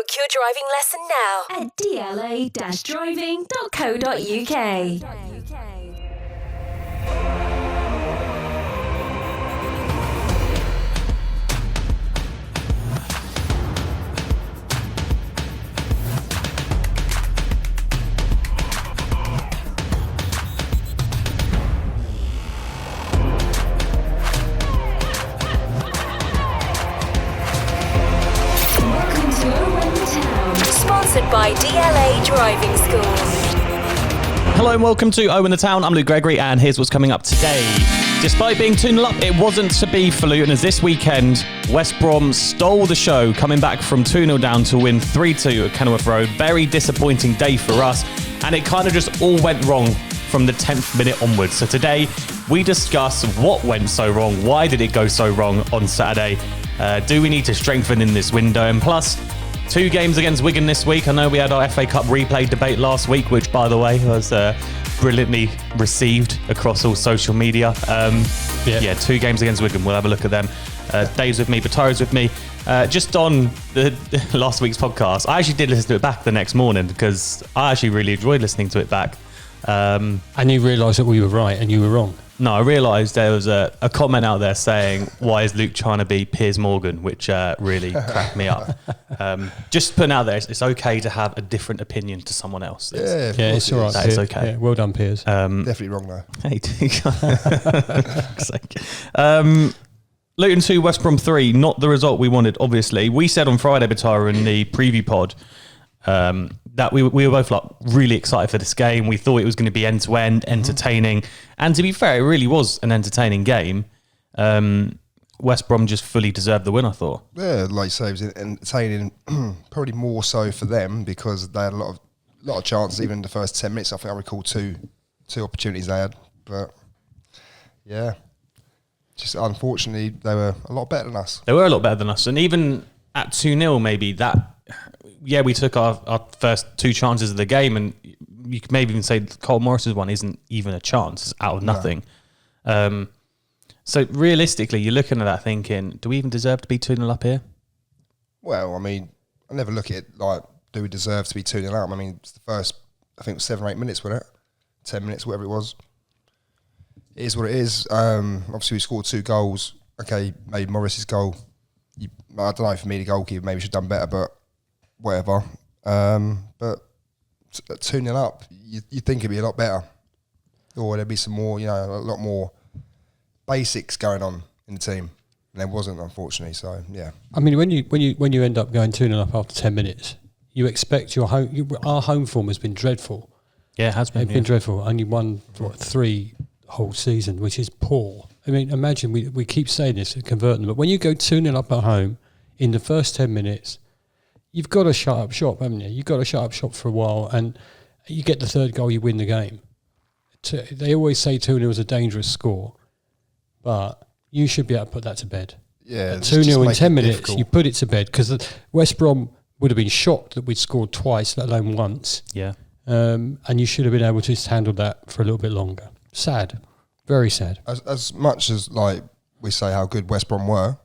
Book your driving lesson now at dla-driving.co.uk. Sponsored by DLA Driving School. Hello and welcome to Owen the Town. I'm Luke Gregory and here's what's coming up today. Despite being 2-0 up, it wasn't to be for Luton as this weekend West Brom stole the show, coming back from 2-0 down to win 3-2 at Kenilworth Road. Very disappointing day for us, and it kind of just all went wrong from the 10th minute onwards. So today we discuss what went so wrong, why did it go so wrong on Saturday, do we need to strengthen in this window, and plus 2 games against Wigan this week. I know we had our FA Cup replay debate last week, which, by the way, was brilliantly received across all social media. 2 games against Wigan. We'll have a look at them. Dave's with me, Bataro's with me. Just on the last week's podcast, I actually did listen to it back the next morning because I actually really enjoyed listening to it back. And you realised that we were right and you were wrong. No, I realised there was a comment out there saying, why is Luke trying to be Piers Morgan, which really cracked me up. Just putting out there, it's okay to have a different opinion to someone else. It's all right. That is okay. Yeah, well done, Piers. Definitely wrong though. Hey, Luton 2, West Brom 3, not the result we wanted, obviously. We said on Friday, Batara, in the preview pod, that we were both like really excited for this game. We thought it was going to be end-to-end, entertaining. And to be fair, it really was an entertaining game. West Brom just fully deserved the win, I thought. Yeah, like you say, it was entertaining, probably more so for them because they had a lot of chances, even in the first 10 minutes. I think I recall two opportunities they had. But, yeah, just unfortunately, they were a lot better than us. They were a lot better than us. And even at 2-0, maybe that... Yeah, we took our first 2 chances of the game, and you could maybe even say Cole Morris's one isn't even a chance. It's out of nothing. No. So realistically, you're looking at that thinking, do we even deserve to be 2-0 up here? Well, I mean, I never look at it like, do we deserve to be 2-0 up? I mean, it's the first, I think it was 7 or 8 minutes, wasn't it? 10 minutes, whatever it was. It is what it is. Obviously, we scored 2 goals. Okay, maybe Morris's goal. I don't know, for me, the goalkeeper maybe should have done better, but whatever. But 2-0 up, you think it'd be a lot better. Or there'd be some more, a lot more basics going on in the team. And there wasn't, unfortunately, so yeah. I mean, when you end up going 2-0 up after 10 minutes, you expect our home form has been dreadful. Yeah, it has been. It's been dreadful. Only won 3 whole season, which is poor. I mean, imagine we keep saying this, converting, but when you go 2-0 up at home in the first 10 minutes, you've got to shut up shop, haven't you? You've got to shut up shop for a while, and you get the 3rd goal, you win the game. They always say 2-0 is a dangerous score, but you should be able to put that to bed. Yeah, 2-0 in 10 minutes, difficult. You put it to bed, because West Brom would have been shocked that we'd scored twice, let alone once. Yeah. And you should have been able to just handle that for a little bit longer. Sad. Very sad. As much as, like, we say how good West Brom were,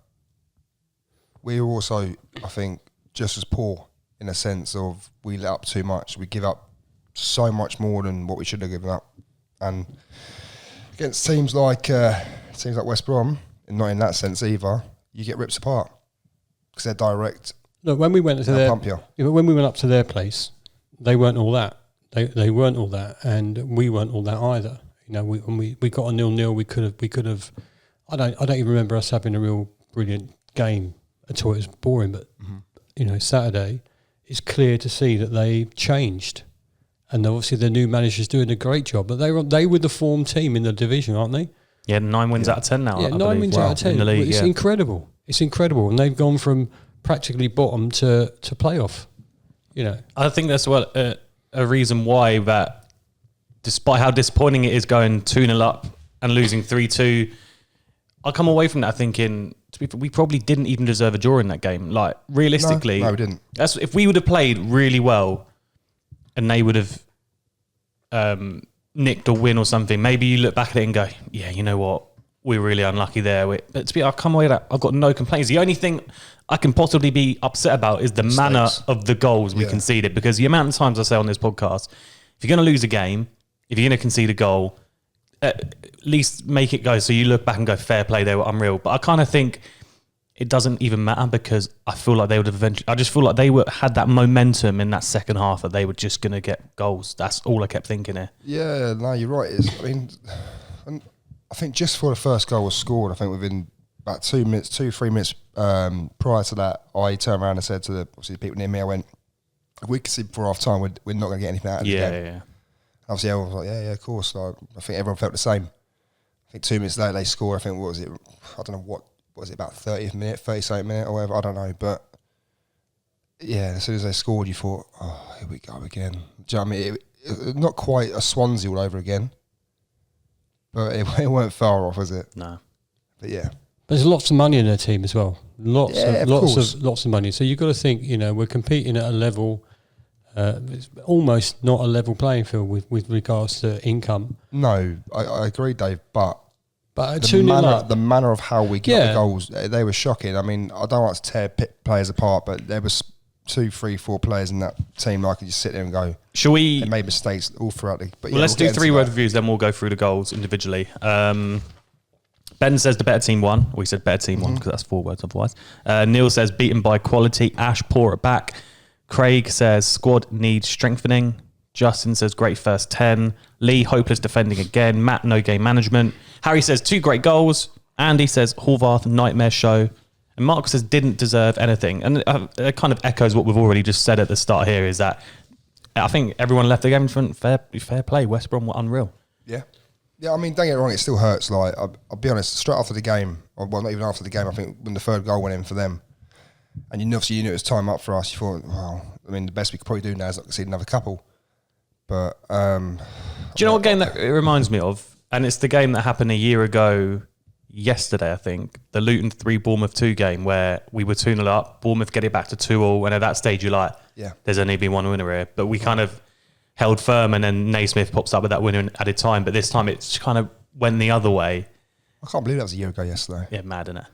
we were also, I think, just as poor in a sense of we let up too much. We give up so much more than what we should have given up. And against teams like West Brom, and not in that sense either, you get ripped apart because they're direct. Look, when we went to when we went up to their place, they weren't all that. They weren't all that, and we weren't all that either. When we got a 0-0, we could have. I don't even remember us having a real brilliant game at all. It was boring, but. Saturday, it's clear to see that they changed, and obviously the new manager's doing a great job. But they were the form team in the division, aren't they? Yeah, 9 wins out of 10 now. Yeah, 9 wins out of 10. In the league, it's incredible. It's incredible, and they've gone from practically bottom to playoff. I think that's a reason why that, despite how disappointing it is going 2-0 up and losing 3-2, I come away from that thinking, we probably didn't even deserve a draw in that game. Like, realistically, no, we didn't. That's if we would have played really well and they would have nicked or win or something, maybe you look back at it and go, yeah, you know what? we're really unlucky there. But to be, I come away with that, I've got no complaints. The only thing I can possibly be upset about is the manner of the goals we conceded, because the amount of times I say on this podcast, if you're going to lose a game, if you're going to concede a goal, at least make it go so you look back and go, fair play, they were unreal. But I kind of think it doesn't even matter, because I feel like they would have eventually, I just feel like they had that momentum in that second half that they were just going to get goals. That's all I kept thinking here. Yeah, no, you're right. I mean, I think just before the first goal was scored, I think within about 3 minutes prior to that, I turned around and said to the people near me, I went, if we could see before half time, we're not going to get anything out of the game. Yeah. Obviously, everyone was like, yeah, of course. Like, I think everyone felt the same. I think 2 minutes later they scored. I think, what was it? I don't know what was it, about 30th minute, 37th minute or whatever. I don't know. But yeah, as soon as they scored, you thought, oh, here we go again. Do you know what I mean? It, not quite a Swansea all over again. But it weren't far off, was it? No. But yeah. There's lots of money in their team as well. Lots of money. So you've got to think, we're competing at a level. It's almost not a level playing field with regards to income. No, I agree, Dave. But the manner of how we get the goals, they were shocking. I mean, I don't like to tear players apart, but there was 2, 3, 4 players in that team I could just sit there and go, shall we? They made mistakes all throughout the. But let's do 3-word reviews, then we'll go through the goals individually. Ben says the better team won. We said better team won because that's 4 words otherwise. Neil says beaten by quality. Ash, pour it back. Craig says squad needs strengthening. Justin says great first 10. Lee, hopeless defending again. Matt, no game management. Harry says 2 great goals. Andy says Horvath, nightmare show. And Mark says didn't deserve anything. And it kind of echoes what we've already just said at the start here, is that I think everyone left the game in front. Fair play. West Brom were unreal. Yeah. Yeah, I mean, don't get it wrong, it still hurts. Like, I'll be honest, straight after the game, or well, not even after the game, I think when the third goal went in for them, and obviously you knew it was time up for us, you thought, well, I mean, the best we could probably do now is not concede another couple. But do you know what game that it reminds me of? And it's the game that happened a year ago yesterday, I think, the Luton 3, Bournemouth 2 game, where we were 2-0 up, Bournemouth get it back to 2-2, and at that stage you're like, there's only been one winner here. But we kind of held firm, and then Naismith pops up with that winner in added time. But this time it's kind of went the other way. I can't believe that was a year ago yesterday. Yeah, mad, isn't it?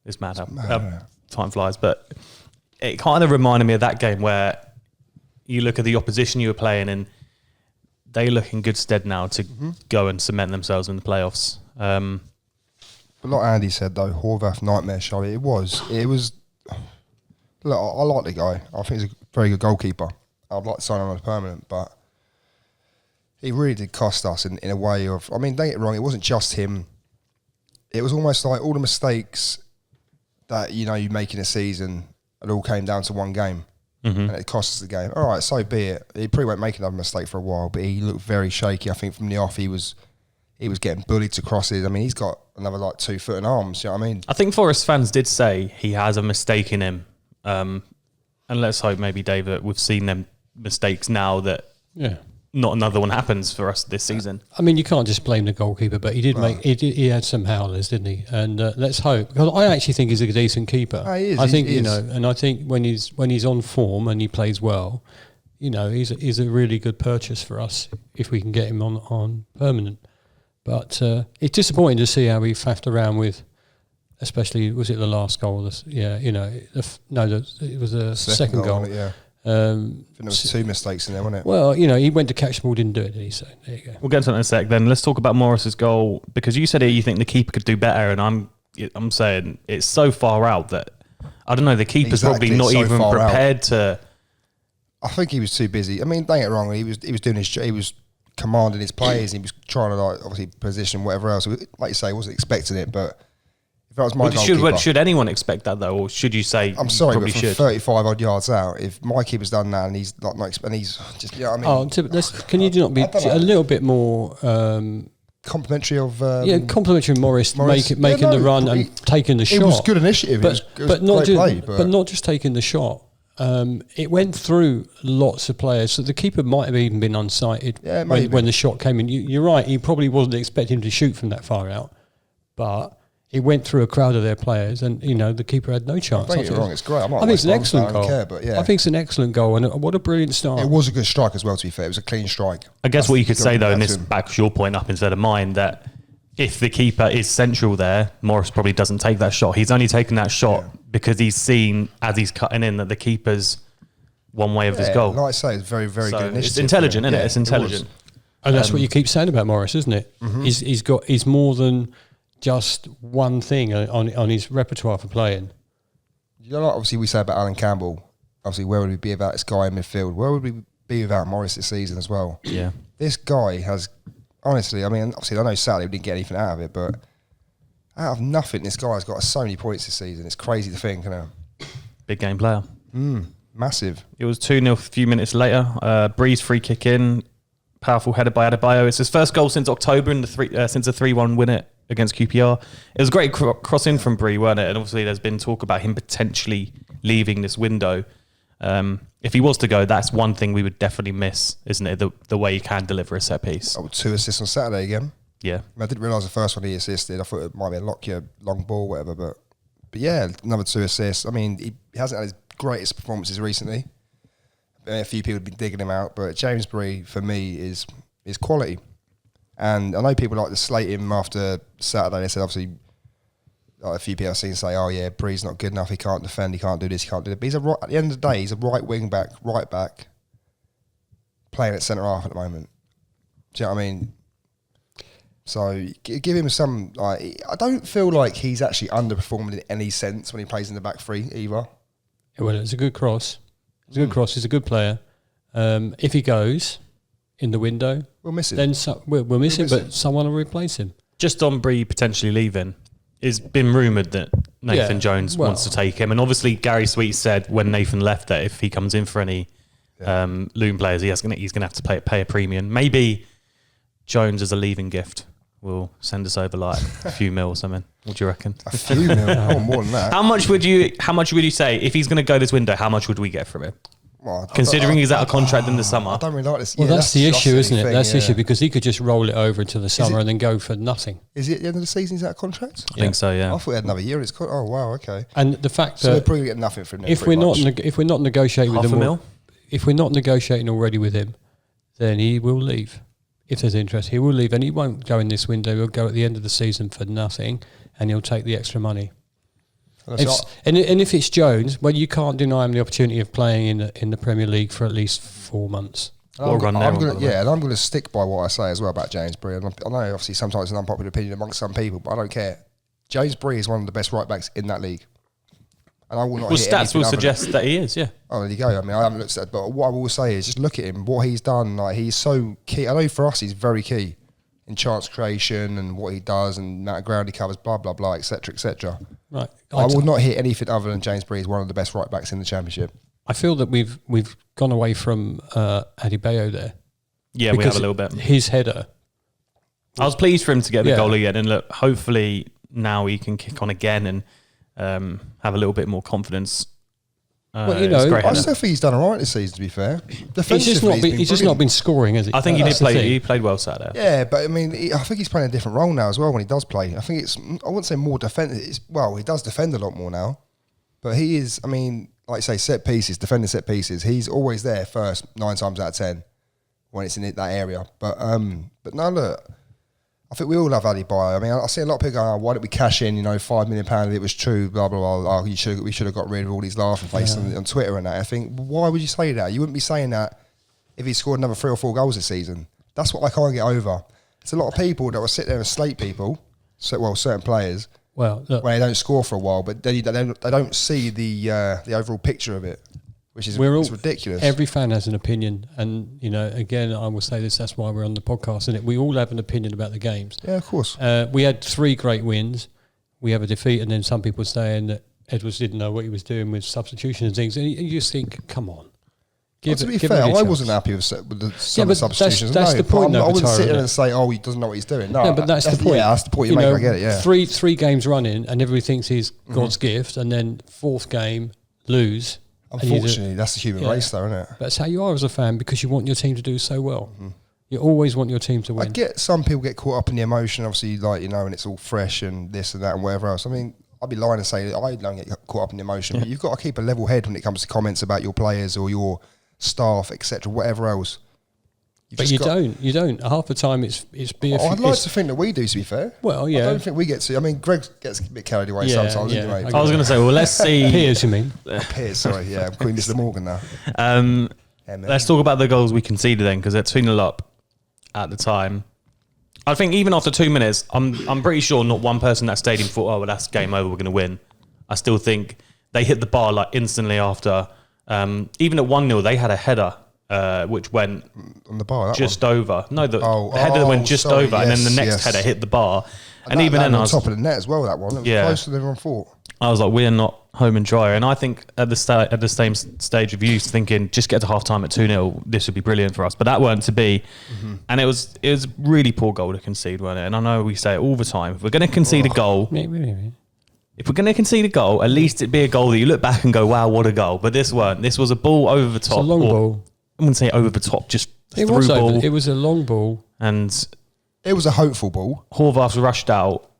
It's mad how time flies. But it kind of reminded me of that game where you look at the opposition you were playing and they look in good stead now to go and cement themselves in the playoffs. But like Andy said, though, Horvath, nightmare show. It was. Look, I like the guy. I think he's a very good goalkeeper. I'd like to sign him on a permanent, but he really did cost us in a way of, I mean, don't get it wrong, it wasn't just him. It was almost like all the mistakes that, you make in a season, it all came down to one game. And it cost us the game. All right, so be it. He probably won't make another mistake for a while, but he looked very shaky. I think from the off, he was getting bullied to crosses. I mean, he's got another 2 foot and arms. You know what I mean? I think Forest fans did say he has a mistake in him. And let's hope maybe, Dave, that we've seen them mistakes now that not another one happens for us this season. I mean, you can't just blame the goalkeeper, but he did he had some howlers, didn't he? And let's hope, because I actually think he's a decent keeper. He is. I think and I think when he's on form and he plays well, he's a really good purchase for us if we can get him on permanent. But it's disappointing to see how we faffed around with, especially, was it the last goal? It was a second goal. I think there was 2 mistakes in there, wasn't it? Well, he went to catch the ball, didn't do it, did he? So there you go. We'll get to that in a sec. Then let's talk about Morris's goal, because you said here you think the keeper could do better, and I'm saying it's so far out that I don't know. The keeper's probably not even prepared to. I think he was too busy. I mean, don't get it wrong. He was doing his job. He was commanding his players. He was trying to obviously position whatever else. Like you say, he wasn't expecting it, but. If that was my goalkeeper, should anyone expect that though, or should you say? I'm sorry, but from 35 odd yards out, if my keeper's done that and he's not, and he's just, I mean, can you not be a little bit more complimentary of? Complimentary of Morris making the run and taking the shot. It was good initiative, but not just taking the shot. It went through lots of players, so the keeper might have even been unsighted when the shot came in. You're right; he probably wasn't expecting to shoot from that far out, but. It went through a crowd of their players, and the keeper had no chance. Don't get me wrong, it's great. I think it's an excellent goal. I think it's an excellent goal, and what a brilliant start. It was a good strike as well. To be fair, it was a clean strike. I guess what you could say though, and this backs your point up instead of mine, that if the keeper is central there, Morris probably doesn't take that shot. He's only taken that shot because he's seen as he's cutting in that the keeper's one way of his goal. Like I say, it's very, very good initiative. It's intelligent, isn't it? It's intelligent. And that's what you keep saying about Morris, isn't it? He's more than just one thing on his repertoire for playing. You know, like obviously we say about Alan Campbell, obviously where would we be without this guy in midfield? Where would we be without Morris this season as well? Yeah. This guy has, honestly, I mean, obviously I know Saturday we didn't get anything out of it, but out of nothing, this guy's got so many points this season. It's crazy to think, isn't it? Big game player. Massive. It was 2-0 a few minutes later. Bree's free kick in. Powerful header by Adebayo. It's his first goal since October since a 3-1 win against QPR. It was a great cross in from Bree, weren't it? And obviously there's been talk about him potentially leaving this window. If he was to go, that's one thing we would definitely miss, isn't it? The way he can deliver a set piece. 2 assists on Saturday again. Yeah. I didn't realise the first one he assisted. I thought it might be a Lockyer long ball, whatever. But yeah, another 2 assists. I mean, he hasn't had his greatest performances recently. A few people have been digging him out, but James Bree for me is quality. And I know people like to slate him after Saturday. They said obviously like a few people I've seen say, "Oh yeah, Bree's not good enough. He can't defend. He can't do this. He can't do that." But at the end of the day, he's a right wing back, right back, playing at centre half at the moment. Do you know what I mean? So give him some. Like, I don't feel like he's actually underperformed in any sense when he plays in the back three either. Well, it's a good cross. It's a good cross. He's a good player. If he goes in the window, we'll miss him. Then we'll miss him, but someone will replace him. Just on Bree potentially leaving, it's been rumoured that Nathan Jones wants to take him. And obviously Gary Sweet said when Nathan left that if he comes in for any Luton players, he's going to have to pay a premium. Maybe Jones as a leaving gift will send us over like a few mil or something. What do you reckon? A few mil? More than that. How much would you say if he's going to go this window? How much would we get from him? Well, considering he's out of contract in the summer. I don't really like this. Well, that's the issue, isn't it? That's the issue because he could just roll it over into the summer and then go for nothing. Is it at the end of the season? He's out of contract? I think so. Yeah. I thought he had another year. Oh wow, okay. And the fact so that we're probably getting nothing from him. If we're not negotiating with him, if we're not negotiating already with him, then he will leave. If there's interest, he will leave, and he won't go in this window. He'll go at the end of the season for nothing, and he'll take the extra money. And if it's Jones, well, you can't deny him the opportunity of playing in the Premier League for at least 4 months. And I'm going to stick by what I say as well about James Bree. And I know obviously sometimes it's an unpopular opinion amongst some people, but I don't care. James Bree is one of the best right backs in that league. And I will not. Well, stats will suggest that he is. Yeah. Oh, there you go. I mean, I haven't looked at that, but what I will say is just look at him. What he's done, like he's so key. I know for us, he's very key in chance creation and what he does and amount of ground he covers, blah blah blah, etc. etc. Right. I will not hit anything other than James Bree is one of the best right backs in the Championship. I feel that we've gone away from Adebayo there. Yeah, we have a little bit. His header. I was pleased for him to get the goal again, and look, hopefully now he can kick on again and have a little bit more confidence. Well, you know, I still think he's done all right this season, to be fair. He's just not been scoring, has he? I think he played well Saturday. Yeah, but I mean, I think he's playing a different role now as well when he does play. I think I wouldn't say more defensive. Well, he does defend a lot more now. But he is, I mean, like you say, defending set pieces, he's always there first 9 times out of 10 when it's in that area. But no, look, I think we all love Adebayo. I mean, I see a lot of people going, why don't we cash in, £5 million if it was true, blah, blah, blah. We should have got rid of all these laughing faces on Twitter and that. I think, why would you say that? You wouldn't be saying that if he scored another 3 or 4 goals this season. That's what I can't get over. There's a lot of people that will sit there and slate people, certain players, when they don't score for a while, but they don't see the overall picture of it, which is it's ridiculous. Every fan has an opinion, and again, I will say this. That's why we're on the podcast, and we all have an opinion about the games. Yeah, of course. We had 3 great wins. We have a defeat, and then some people saying that Edwards didn't know what he was doing with substitution and things. And you just think, come on. To be fair, I wasn't happy with some of the substitutions. That's the point. I wouldn't sit there and say, he doesn't know what he's doing. No, but that's the point. Yeah, that's the point you make. I get it. Yeah, three games running, and everybody thinks he's God's gift, and then 4th game lose. Unfortunately, that's the human race, though, isn't it? But that's how you are as a fan because you want your team to do so well. Mm-hmm. You always want your team to win. I get some people get caught up in the emotion, obviously, and it's all fresh and this and that and whatever else. I mean, I'd be lying to say that I don't get caught up in the emotion, but you've got to keep a level head when it comes to comments about your players or your staff, etc., whatever else. But you don't. Half the time it's be. I'd like to think that we do. To be fair, well, yeah. I don't think we get to. I mean, Greg gets a bit carried away sometimes. Yeah, Doesn't he, I was going to say, well, let's see. Piers, you mean? Piers, sorry, yeah, I'm calling Mr. Morgan now. Let's talk about the goals we conceded then, because they're 2-0 up at the time. I think even after 2 minutes, I'm pretty sure not one person in that stadium thought, oh, well, that's game over, we're going to win. I still think they hit the bar like instantly after. Even at 1-0, they had a header. Which went on the bar, just over. No, the header went just over, and then the next header hit the bar. And even then, I was on top of the net as well. That one, it was closer than everyone thought. I was like, we're not home and dry. And I think at the same stage of youth, thinking just get to half time at 2-0, this would be brilliant for us. But that weren't to be, and it was really poor goal to concede, weren't it? And I know we say it all the time. If we're going to concede a goal. If we're going to concede a goal, at least it'd be a goal that you look back and go, wow, what a goal. But this weren't. This was a ball over the top. It's a long ball. I wouldn't say over the top, just it through was ball. It was a long ball. And it was a hopeful ball. Horvath's rushed out.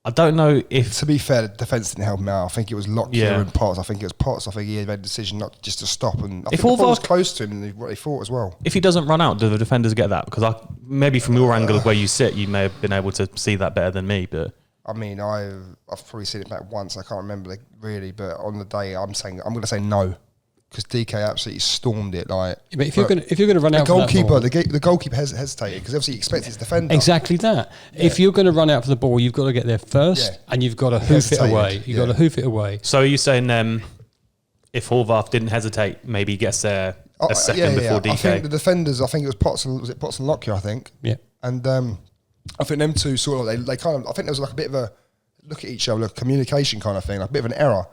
I don't know if... To be fair, the defence didn't help him out. I think it was Lockyer and Potts. I think he had made a decision not just to stop. And I think the ball was close to him and what he thought as well. If he doesn't run out, do the defenders get that? Because maybe from your angle of where you sit, you may have been able to see that better than me. But I mean, I've probably seen it back once. I can't remember really. But on the day, I'm going to say no. Because DK absolutely stormed it. Like, but if you're going to run out, the goalkeeper hesitated because obviously he expects his defender. Exactly that. Yeah. If you're going to run out for the ball, you've got to get there first, and you've got to hoof it away. You've got to hoof it away. So are you saying if Horvath didn't hesitate, maybe he gets there a second before DK? I think the defenders. I think it was Potts and Lockyer. I think. Yeah. And I think them two sort of they kind of. I think there was like a bit of a look at each other, like communication kind of thing, like a bit of an error.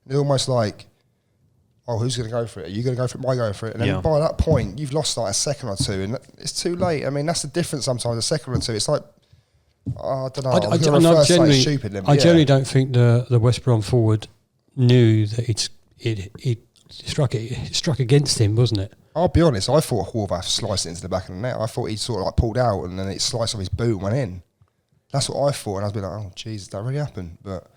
They're almost like, oh, who's going to go for it? Are you going to go for it? Am I going for it? And then by that point, you've lost like a second or two, and it's too late. I mean, that's the difference sometimes, a second or two. It's like, I don't know. I generally don't think the West Brom forward knew that it struck against him, wasn't it? I'll be honest, I thought Horvath sliced it into the back of the net. I thought he sort of like pulled out and then it sliced off his boot and went in. That's what I thought, and I was like, oh, Jesus, that really happened? But...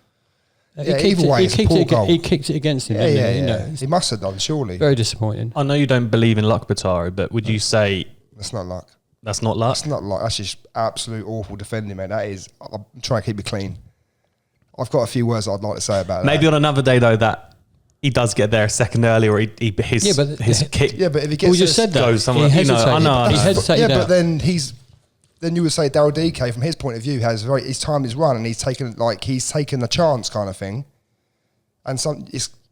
either way, it's a poor goal. He kicked it against him. He must have done, surely. Very disappointing. I know you don't believe in luck, Batari, but would you say... That's not luck. That's not luck? That's not luck. That's just absolute awful defending, mate. That is... I'm trying to keep it clean. I've got a few words I'd like to say about that. Maybe on another day, though, that he does get there a second early, or his kick... Yeah, but if he gets... We just said that. Goes somewhere, he hesitated. I know. He hesitated. Yeah, but then Then you would say Daryl DK, from his point of view, he's timed his run and he's taken the chance kind of thing. And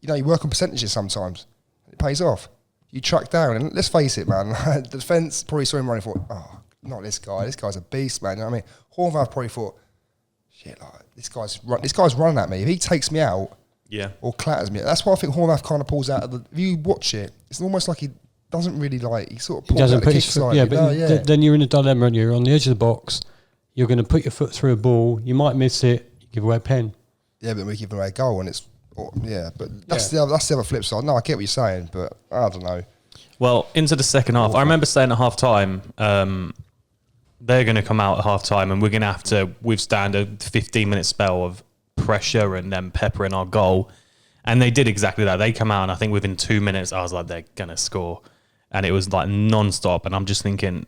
you work on percentages sometimes. It pays off. You track down, and let's face it, man. The defence probably saw him running and thought, oh, not this guy. This guy's a beast, man. You know what I mean? Horvath probably thought, shit, like this guy's running at me. If he takes me out, or clatters me, that's why I think Horvath kind of pulls out of the. If you watch it, it's almost like he doesn't really he sort of pulls out the kick side. Then you're in a dilemma, and you're on the edge of the box. You're going to put your foot through a ball. You might miss it. You give away a pen. Yeah, but we give away a goal, and it's. But that's the other flip side. No, I get what you're saying, but I don't know. Well, into the second half, I remember saying at half time, they're going to come out at half time and we're going to have to withstand a 15-minute spell of pressure and then peppering our goal. And they did exactly that. They come out, and I think within 2 minutes, I was like, they're going to score. And it was like non-stop. And I'm just thinking,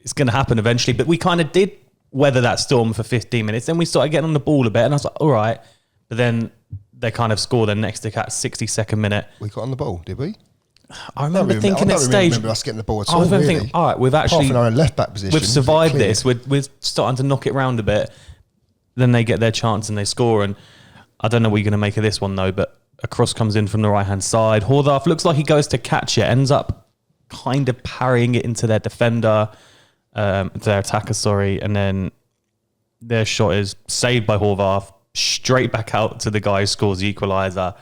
it's going to happen eventually. But we kind of did weather that storm for 15 minutes. Then we started getting on the ball a bit, and I was like, all right. But then they kind of scored their next tick at 62nd minute. We got on the ball, did we? I remember thinking at stage. I remember us getting the ball at all. I was thinking, all right, we've actually half an hour in left back position. We've survived this. We're starting to knock it round a bit. Then they get their chance and they score. And I don't know what you're going to make of this one though. But a cross comes in from the right hand side. Horvath looks like he goes to catch it, ends up kind of parrying it into their defender, their attacker. Sorry, and then their shot is saved by Horvath. Straight back out to the guy who scores the equaliser,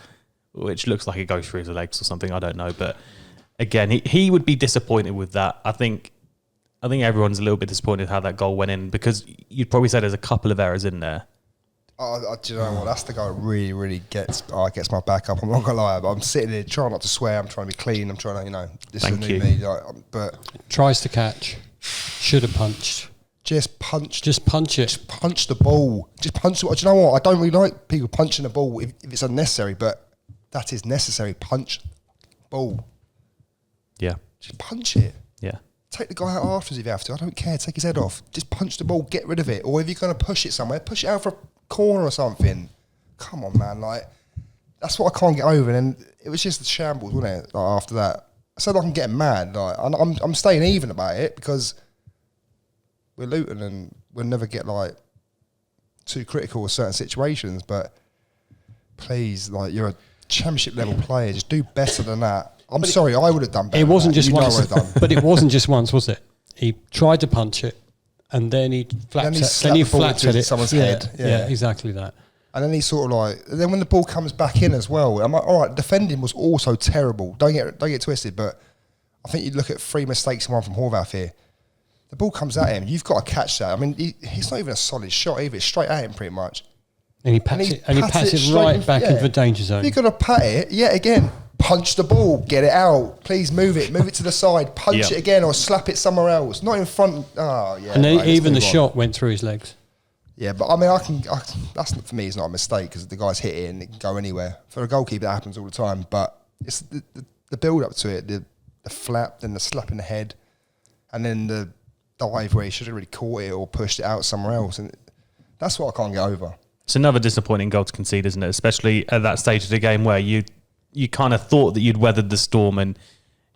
which looks like it goes through his legs or something. I don't know, but again, he would be disappointed with that. I think everyone's a little bit disappointed how that goal went in, because you'd probably say there's a couple of errors in there. Do you know what? That's the guy who really, really gets my back up. I'm not gonna lie, but I'm sitting here trying not to swear. I'm trying to be clean. I'm trying to, this is new me. But tries to catch, should have punched. Just punch it. Just punch the ball. Just punch it. Do you know what? I don't really like people punching the ball if it's unnecessary, but that is necessary. Punch the ball. Yeah. Just punch it. Yeah. take the guy out afterwards if you have to. I don't care. Take his head off. Just punch the ball, get rid of it. Or if you're going to push it somewhere, push it out for a corner or something. Come on, man. Like, that's what I can't get over. And then it was just a shambles, wasn't it? Like, after that. I said I'm getting mad. Like, I'm staying even about it because we're Luton and we'll never get, like, too critical of certain situations. But please, like, you're a championship level player. Just do better than that. I'm sorry, I would have done better. It wasn't just once, I would have done. but it wasn't just once, was it? He tried to punch it, and then he flapped it. Someone's head. Yeah, exactly that. And then he sort of like. And then when the ball comes back in as well, I'm like, all right, defending was also terrible. Don't get twisted, but I think you look at 3 mistakes and one from Horvath here. The ball comes at him, you've got to catch that. I mean, he's not even a solid shot either. It's straight at him pretty much. And he pats it right back into the danger zone. You've got to pat it yet again. Punch the ball, get it out. Please move it to the side. Punch it again, or slap it somewhere else. Not in front. Oh yeah. And then even the shot went through his legs. Yeah, but I mean, that's for me. It's not a mistake because the guy's hit it and it can go anywhere. For a goalkeeper, that happens all the time. But it's the build up to it, the flap, then the slap in the head, and then the dive where he should have really caught it or pushed it out somewhere else. And that's what I can't get over. It's another disappointing goal to concede, isn't it? Especially at that stage of the game where you kind of thought that you'd weathered the storm and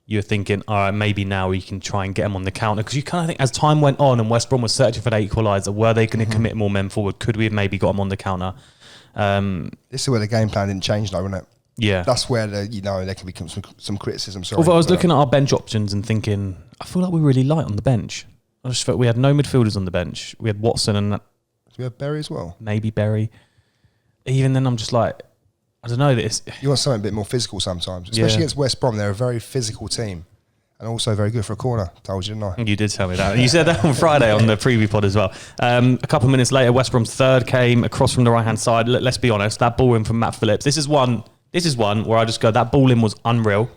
you're thinking, all right, maybe now we can try and get them on the counter. Because you kind of think as time went on and West Brom was searching for the equaliser, were they going to commit more men forward? Could we have maybe got them on the counter? This is where the game plan didn't change though, isn't it? Yeah. That's where there can become some criticism. Sorry, although I was looking at our bench options and thinking, I feel like we're really light on the bench. I just felt we had no midfielders on the bench. We had Watson and... Do we have Berry as well? Maybe Berry. Even then I'm just like... I don't know. You want something a bit more physical sometimes, especially against West Brom. They're a very physical team, and also very good for a corner. Told you, didn't I? You did tell me that. You said that on Friday on the preview pod as well. A couple of minutes later, West Brom's third came across from the right hand side. Let's be honest, that ball in from Matt Phillips. This is one where I just go, that ball in was unreal.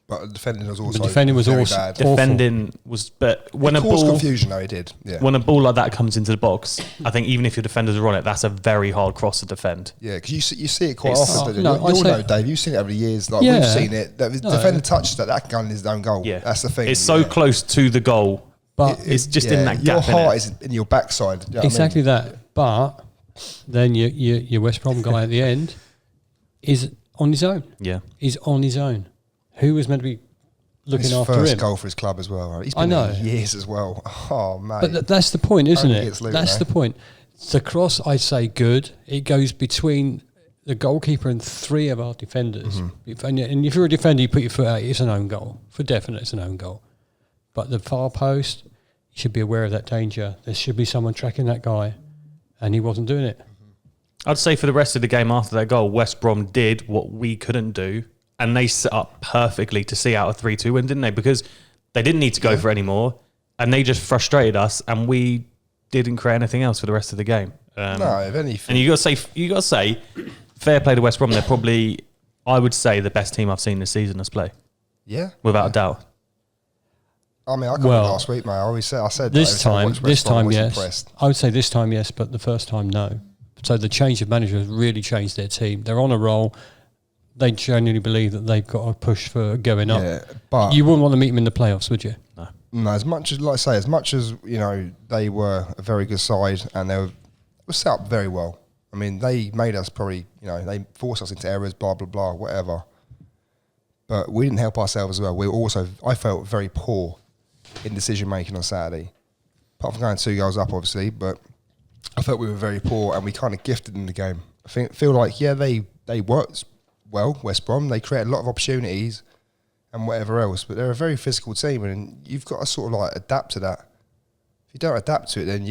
But the defending was also bad. Defending was, but when it caused confusion, though, it did. Yeah. When a ball like that comes into the box, I think even if your defenders are on it, that's a very hard cross to defend. Yeah, because you see it quite often. You know, Dave, you've seen it over the years. Like we've seen it. The defender touches that can go in his own goal. Yeah, that's the thing. It's so close to the goal, but it's just in that gap. Your heart is in your backside. You know exactly that. But then your West Brom guy at the end is on his own. Yeah, he's on his own. Who was meant to be looking after him? His first goal for his club as well. Right? He's been there years as well. Oh, man. But that's the point, isn't it? That's the point. The cross, I say good. It goes between the goalkeeper and 3 of our defenders. Mm-hmm. And if you're a defender, you put your foot out, it's an own goal. For definite, it's an own goal. But the far post, you should be aware of that danger. There should be someone tracking that guy, and he wasn't doing it. I'd say for the rest of the game after that goal, West Brom did what we couldn't do. And they set up perfectly to see out a 3-2 win, didn't they? Because they didn't need to go for it anymore, and they just frustrated us, and we didn't create anything else for the rest of the game. No, if anything. And you got to say, fair play to West Brom. They're probably, I would say, the best team I've seen this season us play. Yeah, without a doubt. I mean, I got last week, mate. I said this time, yes. Impressed. I would say this time, yes, but the first time, no. So the change of manager has really changed their team. They're on a roll. They genuinely believe that they've got a push for going up. Yeah, but you wouldn't want to meet them in the playoffs, would you? No. As much as, like I say, as much as they were a very good side and they were set up very well. I mean, they made us probably, they forced us into errors, blah blah blah, whatever. But we didn't help ourselves as well. We also, I felt very poor in decision making on Saturday. Apart from going 2 goals up, obviously, but I felt we were very poor and we kind of gifted in the game. I feel like they worked well, West Brom. They create a lot of opportunities and whatever else, but they're a very physical team, and you've got to sort of like adapt to that. If you don't adapt to it, then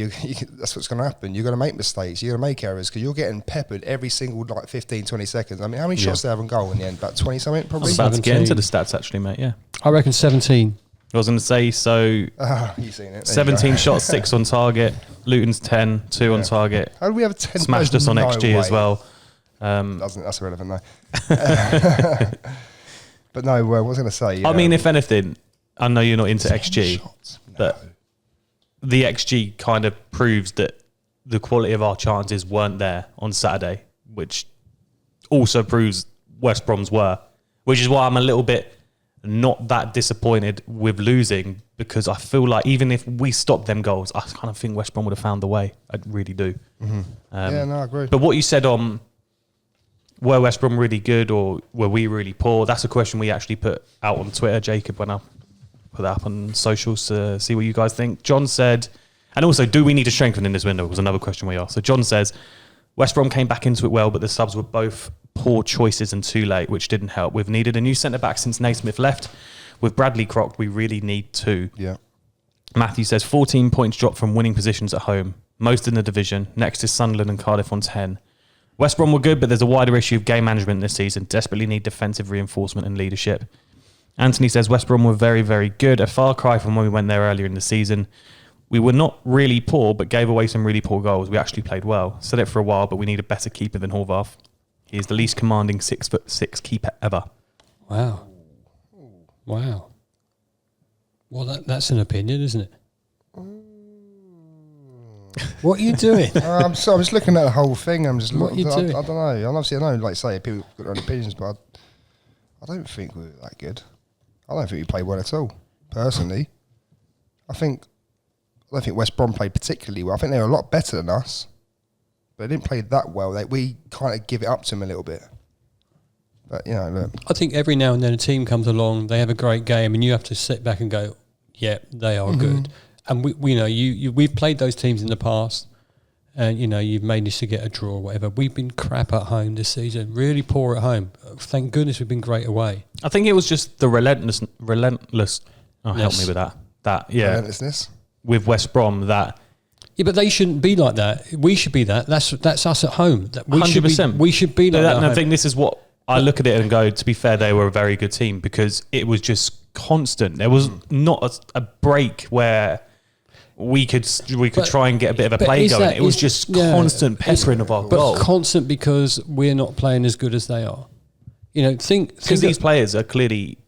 that's what's going to happen. You're going to make mistakes. You're going to make errors because you're getting peppered every single 15, 20 seconds. I mean, how many shots they have on goal in the end? About 20 something, probably. I was about to get into the stats actually, mate. Yeah, I reckon 17. I was going to say, so you've seen it. 17 shots, 6 on target. Luton's 10, 2 on target. How do we have a 10? Smashed us on XG as well. That's irrelevant though. But no, what was I going to say? I mean, if anything, I know you're not into XG, but the XG kind of proves that the quality of our chances weren't there on Saturday, which also proves West Brom's were, which is why I'm a little bit not that disappointed with losing, because I feel like even if we stopped them goals, I kind of think West Brom would have found the way. I really do. Mm-hmm. I agree. But what you said on were West Brom really good or were we really poor, that's a question we actually put out on Twitter. Jacob went up, put that up on socials to see what you guys think. John said, and also, do we need to strengthen in this window was another question we asked. So John says, West Brom came back into it well, but the subs were both poor choices and too late, which didn't help. We've needed a new centre-back since Naismith left. With Bradley crocked, we really need two. Yeah. Matthew says 14 points dropped from winning positions at home, most in the division. Next is Sunderland and Cardiff on 10. West Brom were good, but there's a wider issue of game management this season. Desperately need defensive reinforcement and leadership. Anthony says West Brom were very, very good. A far cry from when we went there earlier in the season. We were not really poor, but gave away some really poor goals. We actually played well. Said it for a while, but we need a better keeper than Horvath. He is the least commanding 6'6" keeper ever. Wow. Well, that's an opinion, isn't it? What are you doing? I'm just looking at the whole thing. I'm just What are you doing? I don't know. And obviously, I know, like say, people got their own opinions, but I don't think we were that good. I don't think we played well at all, personally. I don't think West Brom played particularly well. I think they were a lot better than us, but they didn't play that well. We kind of give it up to them a little bit. But, look. I think every now and then a team comes along, they have a great game, and you have to sit back and go, yeah, they are good. And we've played those teams in the past, and you've managed to get a draw or whatever. We've been crap at home this season, really poor at home. Thank goodness we've been great away. I think it was just the relentless. Oh, help me with that. Relentlessness with West Brom. That but they shouldn't be like that. We should be that. That's us at home. 100%. We should be like that. And I think this is what I look at it and go. To be fair, they were a very good team because it was just constant. There was not a break where we could try and get a bit of a play going. It was just constant peppering of our goal. But constant because we're not playing as good as they are. Think because these players are clearly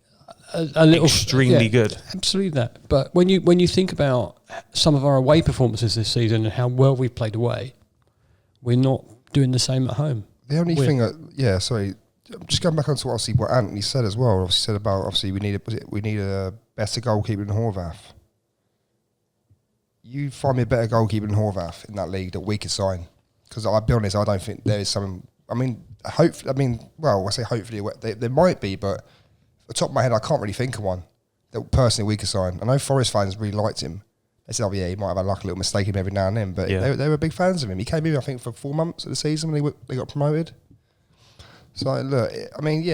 a little extremely good. Absolutely that. But when you think about some of our away performances this season and how well we've played away, we're not doing the same at home. The only thing, just going back on to what Anthony said as well. Obviously said about we need a better goalkeeper than Horvath. You find me a better goalkeeper than Horvath in that league that we could sign. Because I'll be honest, I don't think there is some. I say hopefully there might be, but at the top of my head, I can't really think of one that personally we could sign. I know Forest fans really liked him. They said, he might have a little mistake in him every now and then, but they were big fans of him. He came in, I think, for 4 months of the season when they got promoted. So, look, maybe,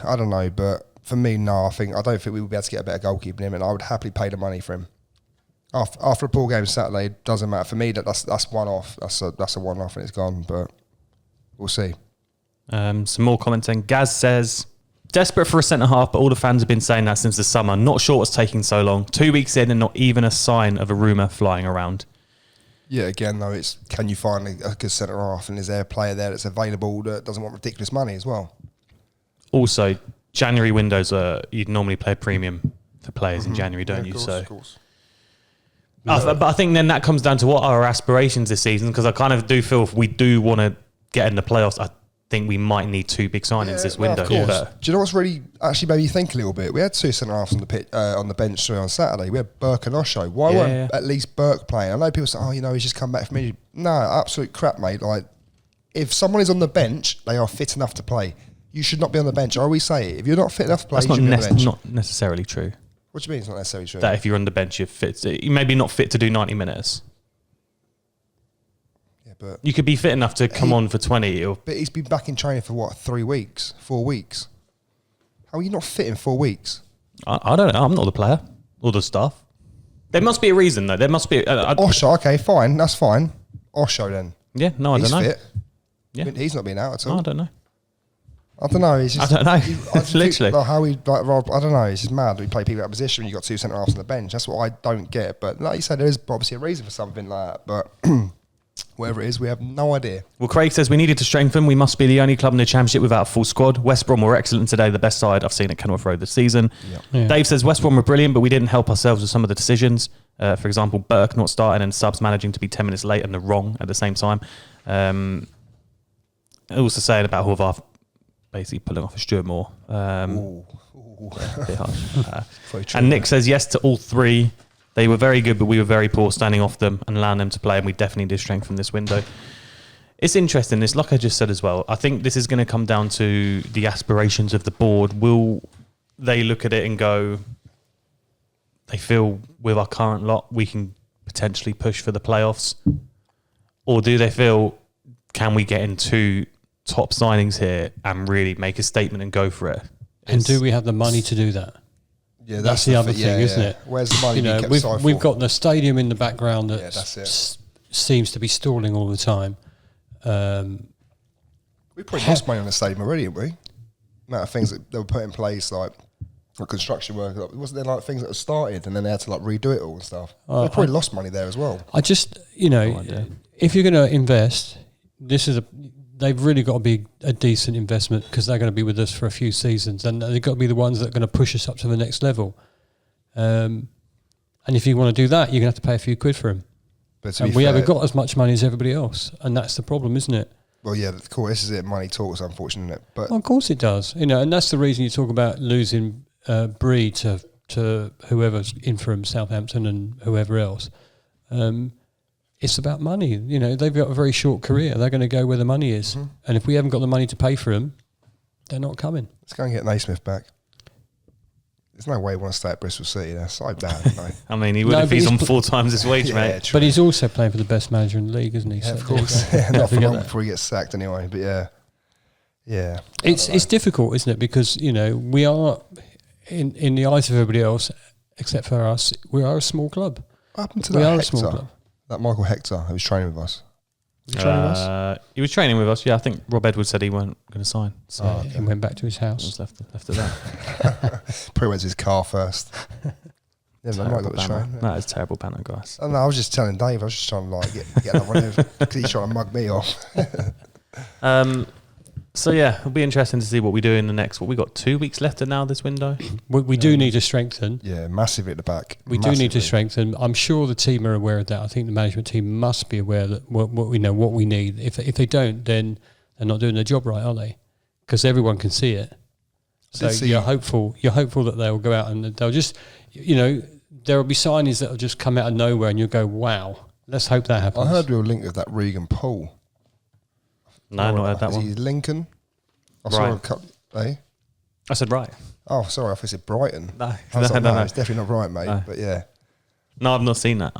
I don't know, but for me, no, I don't think we would be able to get a better goalkeeper than him, and I would happily pay the money for him. After a poor game Saturday, it doesn't matter. For me, that's one-off. That's a one-off and it's gone, but we'll see. Some more commenting. Gaz says, desperate for a centre-half, but all the fans have been saying that since the summer. Not sure what's taking so long. 2 weeks in and not even a sign of a rumour flying around. Yeah, again, though, it's can you find a good centre-half, and is there a player there that's available that doesn't want ridiculous money as well? Also, January windows you'd normally play premium for players in January, don't you? Of course. But I think then that comes down to what are our aspirations this season, because I kind of do feel if we do want to get in the playoffs, I think we might need 2 big signings this window. Do you know what's really actually made me think a little bit? We had 2 centre-halves on the pitch, on the bench on Saturday. We had Burke and Osho. Why weren't at least Burke playing? I know people say, he's just come back from injury. No, absolute crap, mate. Like, if someone is on the bench, they are fit enough to play. You should not be on the bench. I always say, if you're not fit enough to play, that's you should be on the bench. not necessarily true. What do you mean it's not necessarily true? That if you're on the bench, you're fit. You may be not fit to do 90 minutes. Yeah, but you could be fit enough to come on for 20. But he's been back in training for 3 weeks, 4 weeks. How are you not fit in 4 weeks? I don't know. I'm not the player or the staff. There must be a reason, though. There must be. Osho, okay, fine. That's fine. Osho, then. Yeah, no, I don't know. He's fit. Yeah. I mean, he's not been out at all. I don't know. I don't know. He's just, I don't know. Literally. I don't know. It's just mad that we play people out of position when you've got 2 centre-halves on the bench. That's what I don't get. But like you said, there is obviously a reason for something like that. But whatever it is, we have no idea. Well, Craig says we needed to strengthen. We must be the only club in the Championship without a full squad. West Brom were excellent today, the best side I've seen at Kenilworth Road this season. Yeah. Dave says West Brom were brilliant, but we didn't help ourselves with some of the decisions. For example, Burke not starting and subs managing to be 10 minutes late and the wrong at the same time. Also saying about Horvath, basically pulling off a Stuart Moore. Ooh. A bit harsh. And Nick says yes to all three. They were very good, but we were very poor standing off them and allowing them to play, and we definitely did strengthen this window. It's interesting. It's like I just said as well. I think this is going to come down to the aspirations of the board. Will they look at it and go, they feel with our current lot, we can potentially push for the playoffs? Or do they feel, can we get into top signings here and really make a statement and go for it? And do we have the money to do that? Yeah, that's the other thing, isn't it? Where's the money? We've got the stadium in the background that that's it. Seems to be stalling all the time. We probably lost money on the stadium already, haven't we? Amount of things that they were put in place, like construction work. Wasn't there like things that were started and then they had to like redo it all and stuff? They probably lost money there as well. I just, if you're going to invest, they've really got to be a decent investment because they're going to be with us for a few seasons and they've got to be the ones that are going to push us up to the next level. And if you want to do that, you're going to have to pay a few quid for them. But we haven't got as much money as everybody else, and that's the problem, isn't it? Well, yeah, of course, this is it. Money talks, unfortunately, isn't it? But of course it does. And that's the reason you talk about losing Bree to whoever's in from Southampton and whoever else. It's about money. They've got a very short career. They're going to go where the money is. Mm-hmm. And if we haven't got the money to pay for them, they're not coming. Let's go and get Naismith back. There's no way he wants to stay at Bristol City. They're so bad. I mean, he would if he's on 4 times his wage, mate. True. But he's also playing for the best manager in the league, isn't he? Yeah, of course. Not for long before he gets sacked anyway. But yeah. It's difficult, isn't it? Because, we are, in the eyes of everybody else, except for us, we are a small club. What happened to we that are Hector? A small club. That Michael Hector who was training with us. Was he training with us? He was training with us, yeah. I think Rob Edwards said he weren't going to sign. So he went back to his house. Just left it that. Probably went to his car first. Terrible banner. That is terrible banner, guys. I was just telling Dave, I was just trying to get that one in because he's trying to mug me off. So yeah, it'll be interesting to see what we do in the next. We got 2 weeks left now this window. We do need to strengthen. Yeah, massively at the back. We do need to strengthen. I'm sure the team are aware of that. I think the management team must be aware that what we need. If they don't, then they're not doing their job right, are they? Because everyone can see it. So you're hopeful that they'll go out and they'll just, there will be signings that will just come out of nowhere and you'll go, wow, let's hope that happens. I heard we were linked with that Regan Paul. No, not heard that one. Is he Lincoln? I saw a couple, I said right. Oh, sorry, I thought you said Brighton. No, no, it's definitely not right, mate. No. But yeah. No, I've not seen that.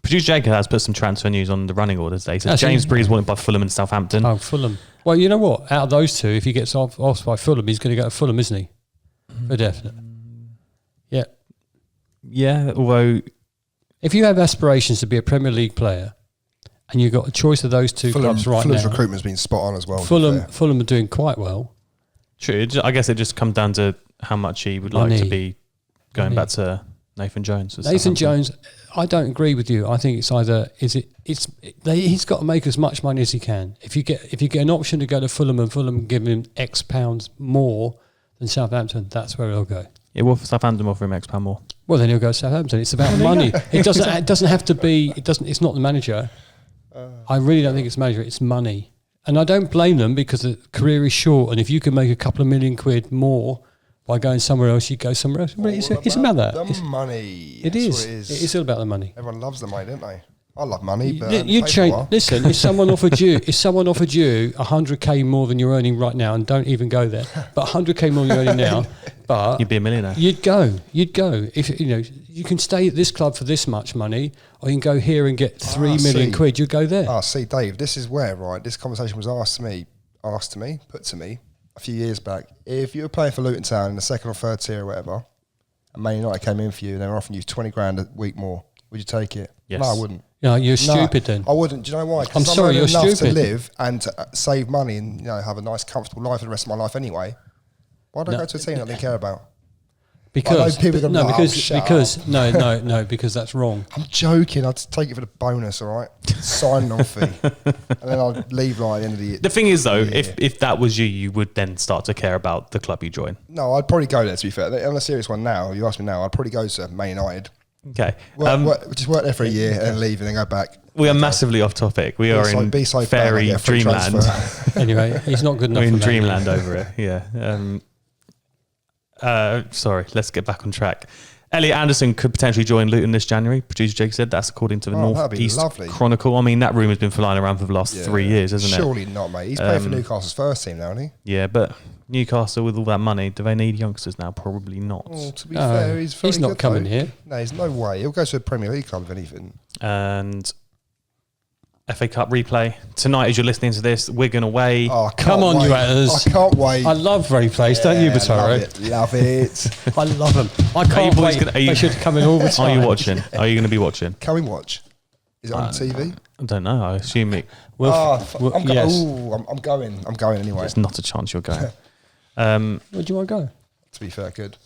Producer Jacob has put some transfer news on the running orders today. So James Bree's wanted by Fulham and Southampton. Oh, Fulham. Well, you know what? Out of those two, if he gets off by Fulham, he's going to go to Fulham, isn't he? For definite. Yeah. Yeah, although if you have aspirations to be a Premier League player and you've got a choice of those two clubs right Fulham's now. recruitment's been spot on as well. Fulham are doing quite well. True. I guess it just comes down to how much he would like to be going back to Nathan Jones. Nathan Jones, I don't agree with you. I think it's either he's got to make as much money as he can. If you get an option to go to Fulham and Fulham give him X pounds more than Southampton, that's where he'll go. Yeah, well, Southampton offer him X pound more. Well, then he'll go to Southampton. It's about money. It doesn't have to be. It's not the manager. I really don't think it's manager. It's money, and I don't blame them because the career is short. And if you can make a couple of million quid more by going somewhere else, you go somewhere else. It's about that. The money. It is. It is all about the money. Everyone loves the money, don't they? I love money, but listen. If someone offered you 100k more than you're earning right now, and don't even go there, but 100k more than you're earning now, but you'd be a millionaire. You'd go. If you can stay at this club for this much money, or you can go here and get 3 million quid. You'd go there. See, Dave, this is where this conversation was put to me a few years back. If you were playing for Luton Town in the second or third tier or whatever, and Man United came in for you and they were offering you 20 grand a week more, would you take it? Yes. No, I wouldn't. No, you're stupid then. I wouldn't. Do you know why? I'm sorry, you're enough stupid. to live and to save money and have a nice, comfortable life for the rest of my life anyway. Why don't I go to a team that they care about? Because no, because that's wrong. I'm joking. I'd take it for the bonus, all right? Signing on fee, and then I'd leave at the end of the year. The thing is, though, if that was you would then start to care about the club you join. No, I'd probably go there. To be fair, on a serious one, now you ask me now, I'd probably go to Man United. Okay. Just work there for a year and then leave and then go back. We are massively off topic. We are in fairy dreamland. Anyway, he's not good enough. We're in for dreamland over it. Yeah. Sorry, let's get back on track. Elliot Anderson could potentially join Luton this January. Producer Jake said that's according to the North East Chronicle. I mean, that rumour's been flying around for the last 3 years, hasn't it? Surely not, mate. He's playing for Newcastle's first team now, isn't he? Yeah, but Newcastle with all that money, do they need youngsters now? Probably not. Well, to be fair, he's not coming here. No, there's no way. He'll go to a Premier League club if anything. And FA Cup replay tonight as you're listening to this. Wigan away. Oh, come on, you Atters. I can't wait. I love replays, don't you, Bataro? Love it. I love them. I can't wait. They should come in all the time. Are you watching? Are you going to be watching? Can we watch? Is it on TV? I don't know. I assume it. I'm going. I'm going anyway. There's not a chance you're going. Where do you want to go? To be fair, good.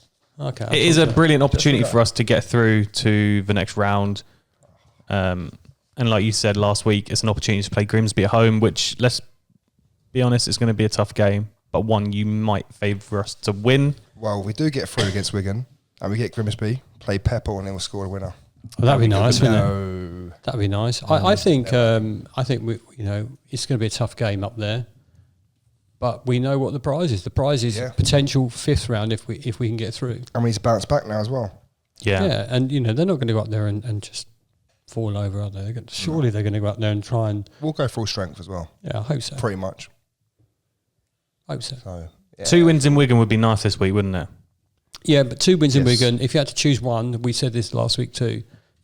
Okay. It is a brilliant opportunity for us to get through to the next round. And like you said last week, it's an opportunity to play Grimsby at home, which, let's be honest, it's going to be a tough game, but one you might favour us to win. Well, we do get through against Wigan, and we get Grimsby, play Pepper, and then we'll score a winner. Well, that'd be nice, wouldn't it? That'd be nice. I think we, it's going to be a tough game up there, but we know what the prize is. The prize is potential fifth round if we can get through. And we need to bounce back now as well. Yeah, and they're not going to go up there and just fall over, are they? Surely they're going to go up there and try and... We'll go full strength as well. Yeah, I hope so. Pretty much. Hope so. 2 wins in Wigan would be nice this week, wouldn't it? Yeah, but 2 wins in Wigan. If you had to choose one, we said this last week too,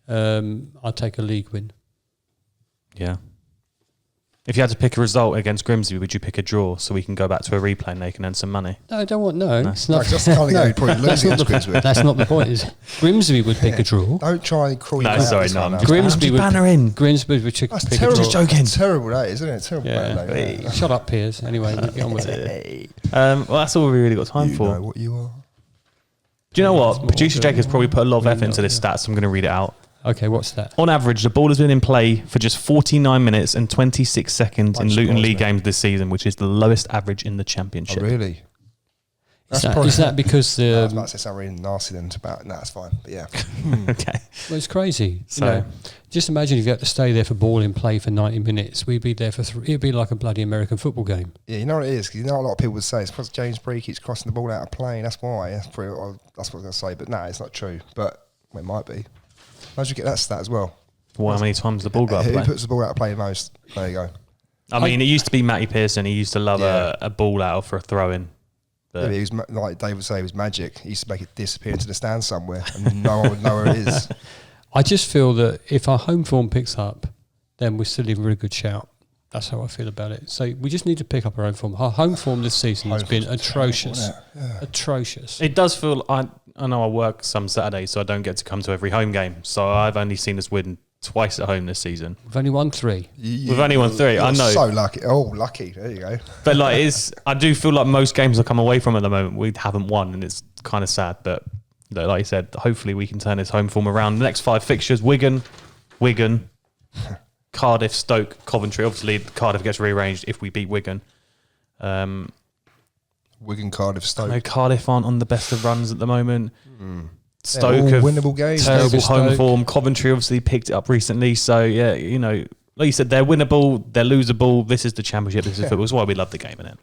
I'd take a league win. Yeah. If you had to pick a result against Grimsby, would you pick a draw so we can go back to a replay and they can earn some money? No, I don't want It's not. Just can't probably lose against Grimsby. That's not the point. Is it? Grimsby would pick a draw. Don't try and crawl. No, sorry, no. Grimsby would banner in. Grimsby would pick That's a terrible. draw. Just joking. It's terrible, that is, isn't it? Terrible. Yeah. Shut up, Piers. Anyway, we'll get on with it. Well, that's all we really got time for. You know what you are. Do you know what? Producer Jake has probably put a lot of effort into this stat, so I'm going to read it out. Okay, what's that? On average, the ball has been in play for just 49 minutes and 26 seconds in Luton League games this season, which is the lowest average in the Championship. Oh, really? Is that because I was about to say something really nasty then about... No, that's fine, but yeah. Okay. Well, it's crazy. So, just imagine if you had to stay there for ball in play for 90 minutes. We'd be there for it'd be like a bloody American football game. Yeah, you know what it is? Because you know a lot of people would say it's because James Bree keeps crossing the ball out of play. That's why. That's what I was going to say. But no, it's not true. But it might be. How'd you get that stat as well? Well, how many times the ball got out of play? Who puts the ball out of play most? There you go. I mean, it used to be Matty Pearson. He used to love a ball out for a throw-in. Yeah, he was, like Dave would say, he was magic. He used to make it disappear into the stand somewhere and no one would know where it is. I just feel that if our home form picks up, then we're still in a really good shout. That's how I feel about it. So we just need to pick up our own form. Our home form this season has been atrocious. Atrocious. It does feel... I know I work some Saturdays, so I don't get to come to every home game. So I've only seen us win twice at home this season. We've only won 3. We've only won 3. I know. So lucky. Oh, lucky. There you go. But I do feel like most games I come away from at the moment, we haven't won, and it's kind of sad. But like you said, hopefully we can turn this home form around. The next 5 fixtures: Wigan, Cardiff, Stoke, Coventry. Obviously, Cardiff gets rearranged if we beat Wigan. Wigan, Cardiff, Stoke. I know Cardiff aren't on the best of runs at the moment. Stoke have winnable games. Terrible home form. Coventry obviously picked it up recently. So, yeah, like you said, they're winnable, they're losable. This is the Championship. This is football. That's why we love the game, isn't it?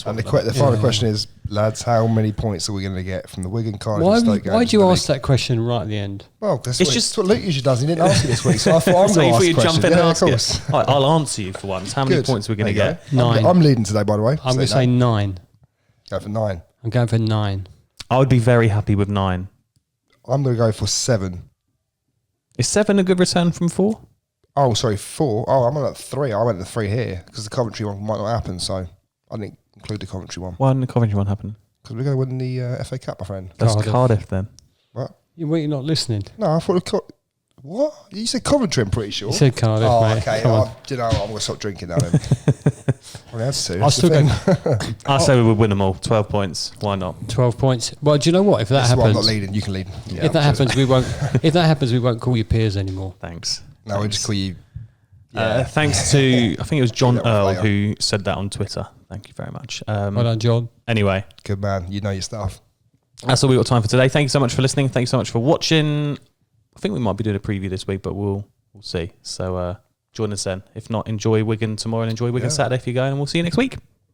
And the final question is, lads, how many points are we going to get from the Wigan, Cardiff, and Stoke games? Why do you ask that question right at the end? Well, that's what Luke usually does. He didn't ask you this week, so I thought I'm going to ask the question. Yeah, of course. I'll answer you for once. How many points are we going to get? 9. I'm leading today, by the way. I'm going to say 9. Go for 9. I'm going for 9. I would be very happy with 9. I'm going to go for 7. Is 7 a good return from 4? Oh, sorry, 4. Oh, I'm on at 3. I went to 3 here because the Coventry one might not happen, so I didn't include the Coventry one. Why didn't the Coventry one happen? Because we're going to win the FA Cup, my friend. That's Cardiff then. What? You're not listening. No, I thought what? You said Coventry, I'm pretty sure. You said Cardiff, mate. Okay. I'm going to stop drinking now then. Well, that's too. I'll still go. I say we would win them all. 12 points. Why not? 12 points. Well, do you know what? If that this happens, is why I'm not leading. You can lead. Yeah, if that happens, we won't. If that happens, we won't call you peers anymore. Thanks. No, we'll just call you. Thanks to, I think it was John Earl who said that on Twitter. Thank you very much. Well done, John. Anyway. Good man. You know your stuff. That's all we've got time for today. Thank you so much for listening. Thank you so much for watching. I think we might be doing a preview this week, but we'll see. So join us then. If not, enjoy Wigan tomorrow and enjoy Wigan Saturday if you're going, and we'll see you next week.